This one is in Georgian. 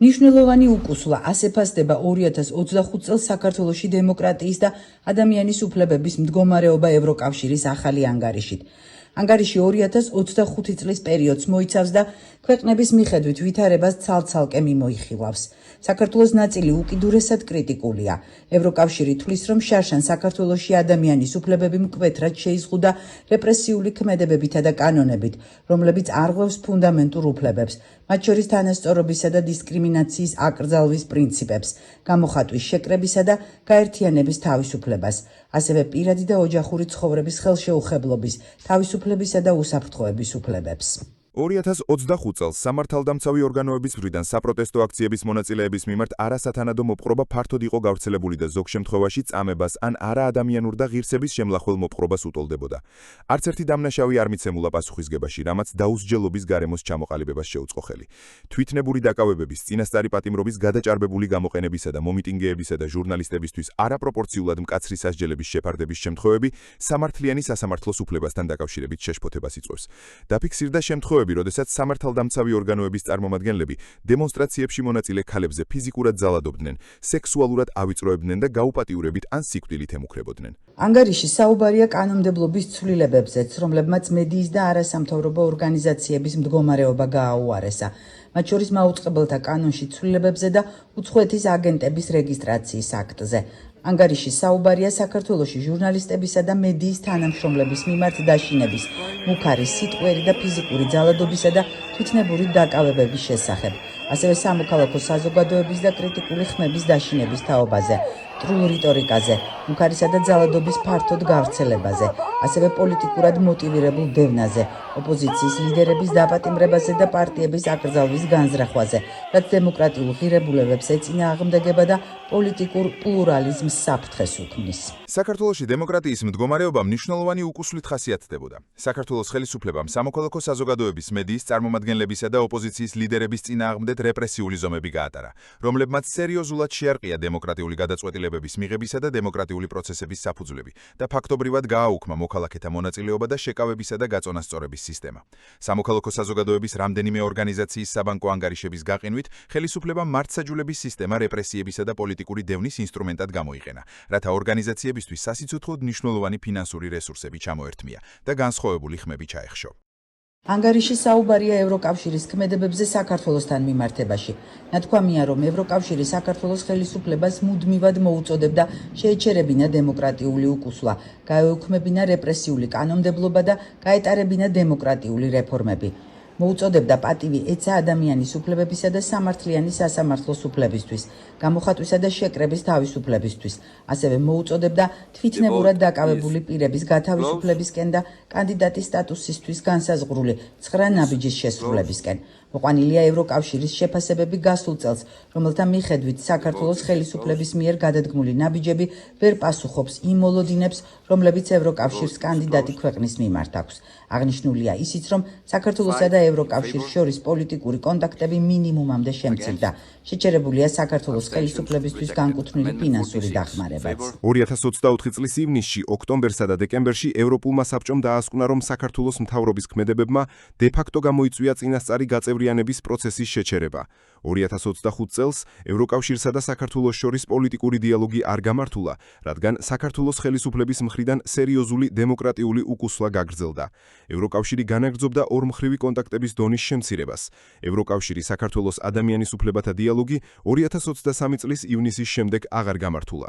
მნიშვნელოვანი უკუსლა ასეფასდება 2025 წელს საქართველოში დემოკრატიის და ადამიანის უფლებების მდგომარეობა ევროკავშირის ახალი ანგარიშით. ანგარიში 2025 წლის პერიოდს მოიცავს და ქვეყნების მიხედვით ვითარებას ცალ-ცალკე მიმოიხილავს. საქართველოს ნაწილი უკიდურესად კრიტიკულია. ევროკავშირი თვლის, რომ შარშან საქართველოში ადამიანის უფლებები მკვეთრად შეიზღუდა რეპრესიული ქმედებებითა და კანონებით, რომლებიც არღვევს ფუნდამენტურ უფლებებს, მათ შორის თანასწორობისა და დისკრიმინაციის აკრძალვის პრინციპებს, გამოხატვის შეკრებისა და გაერთიანების თავისუფლებას, ასევე პირადი და ოჯახური ცხოვრების ხელშეუხებლობის, თავისუფლებისა და უსაფრთხოების უფლებებს. 2025 წელს სამართალდამცავი ორგანოების მხრიდან საპროტესტო აქციების მონაწილეების მიმართ არასათანადო მოპყრობა ფართოდ იყო გავრცელებული და ზოგ შემთხვევაში წამებას ან არაადამიანურ და ღირსების შემლახველ მოპყრობას უტოლდებოდა. არც ერთი დამნაშავე არ მიცემულა პასუხისგებაში, რამაც დაუსჯელობის გარემოს ჩამოყალიბებას შეუწყო ხელი. თვითნებური დაკავებების, წინასწარი პატიმრობის, გადაჭარბებული გამოყენებისა და მომიტინგეებისა და ჟურნალისტებისთვის არაპროპორციულად მკაცრი სასჯელების შეფარდების შემთხვევები სამართლიანი სასამართლოს უფლებასთან დაკავშირებით შეშფოთებას იწვევს. დაფიქსირდა შემთხვევები, როდესაც სამართალდამცავი ორგანოების წარმომადგენლები დემონსტრაციებში მონაწილე ქალებზე ფიზიკურად ძალადობდნენ, სექსუალურად ავიწროებდნენ და გაუპატიურებით ან სიკვდილით ემუქრებოდნენ. ანგარიში საუბარია კანონმდებლობის ცვლილებებზეც, რომლებმაც მედიის და არასამთავრობო ორგანიზაციების მდგომარეობა გააუარესა, მათ შორის მაუწყებელთა კანონში ცვლილებებზე და უცხოეთის აგენტების რეგისტრაციის აქტზე. ანგარიში საუბარია საქართველოში ჟურნალისტებისა და მედიის თანამშრომლების მიმართ დაშინების, მუქარი, სიტყვიერი და ფიზიკური ძალადობისა და თვითნებური დაკავებების შესახებ, ასევე სამოქალაქო საზოგადოების და კრიტიკული ხმების დაშინების თაობაზე, ტრულ რიტორიკაზე, მუქარისა და ძალადობის ფართოდ გავრცელებაზე, ასევე პოლიტიკურად მოტივირებულ დევნაზე, ოპოზიციის ლიდერების დაპატიმრებაზე და პარტიების აკრძალვის განზრახვაზე, რაც დემოკრატიულ ღირებულებებს ეწინააღმდეგება და პოლიტიკურ პლურალიზმს საფრთხეს უქმნის. საქართველოში დემოკრატიის მდგომარეობა მნიშვნელოვანი უკუსლით ხასიათდებოდა. საქართველოს ხელისუფლებამ სამოქალაქო საზოგადოების, მედიის წარმომადგენლებისა და ოპოზიციის ლიდერების წინააღმდეგ რეპრესიული ზომები გაატარა, რომლებმაც სერიოზულად შეარყია დემოკრატიული გადაწყვეტილებების მიღებისა და დემოკრატიული პროცესების საფუძვლები და ფაქტობრივად გააუქმა მოქალაქეთა მონაწილეობა და შეკავებისა და გაწონასწორების სისტემა. სამოქალაქო საზოგადოების რამდენიმე ორგანიზაციის საბანკო ანგარიშების გაყინვით ხელისუფლებამ მართსაჯულების სისტემა რეპრესიებისა და პოლიტიკური დევნის ინსტრუმენტად გამოიყენა, რათა ორგანიზაციებისთვის სასიცოცხლოდ მნიშვნელოვანი ფინანსური რესურსები ჩამოერთმია და განსხვავებული ხმები ჩაეხშო. ანგარიში საუბარია ევროკავშირის ქმედებებზე საქართველოსთან მიმართებაში. ნათქვამია, რომ ევროკავშირი საქართველოს ხელისუფლებას მუდმივად მოუწოდებდა შეეჩერებინა დემოკრატიული უკუსლა, გაეუქმებინა რეპრესიული კანონმდებლობა და გაეტარებინა დემოკრატიული რეფორმები. მოუწოდებდა პატივი ეცა ადამიანის უფლებებისა და სამართლიანი სასამართლოს უფლებისთვის, გამოხატვისა და შეკრების თავისუფლებისთვის, ასევე მოუწოდებდა თვითნებურად დაკავებული პირების გათავისუფლებისკენ და კანდიდატის სტატუსისთვის განსაზღვრული 9 ნაბიჯის შესრულებისკენ. მოყვანილია ევროკავშირის შეფასებები გასულ წელს, რომელთა მიხედვით საქართველოს ხელისუფლების მიერ გადადგმული ნაბიჯები ვერ პასუხობს იმ მოლოდინებს, რომლებიც ევროკავშირს კანდიდატი ქვეყნის მიმართ აქვს. აღნიშნულია ისიც, რომ საქართველოსა და ევროკავშირს შორის პოლიტიკური კონტაქტები მინიმუმამდე შემცირდა. შეჩერებულია საქართველოს ხელისუფლებისთვის განკუთვნილი ფინანსური დახმარებაც. 2024 წლის ივნისში, ოქტომბერსა და დეკემბერში ევროპულმა საბჭომ დაასკვნა, რომ საქართველოს მთავრობის ქმედებებმა დე-ფაქტო გამოიწვია წინასწარი გაწევრიანების პროცესის შეჩერება. 2025 წელს ევროკავშირსა და საქართველოს შორის პოლიტიკური დიალოგი არ გამართულა, რადგან საქართველოს ხელისუფლების მხრიდან სერიოზული დემოკრატიული უკუსლა გაგრძელდა. ევროკავშირი განაგრძობდა ორმხრივი კონტაქტების დონის შემცირებას. ევროკავშირი საქართველოს ადამიანის უფლებათა დიალოგი 2023 წლის ივნისის შემდეგ აღარ გამართულა.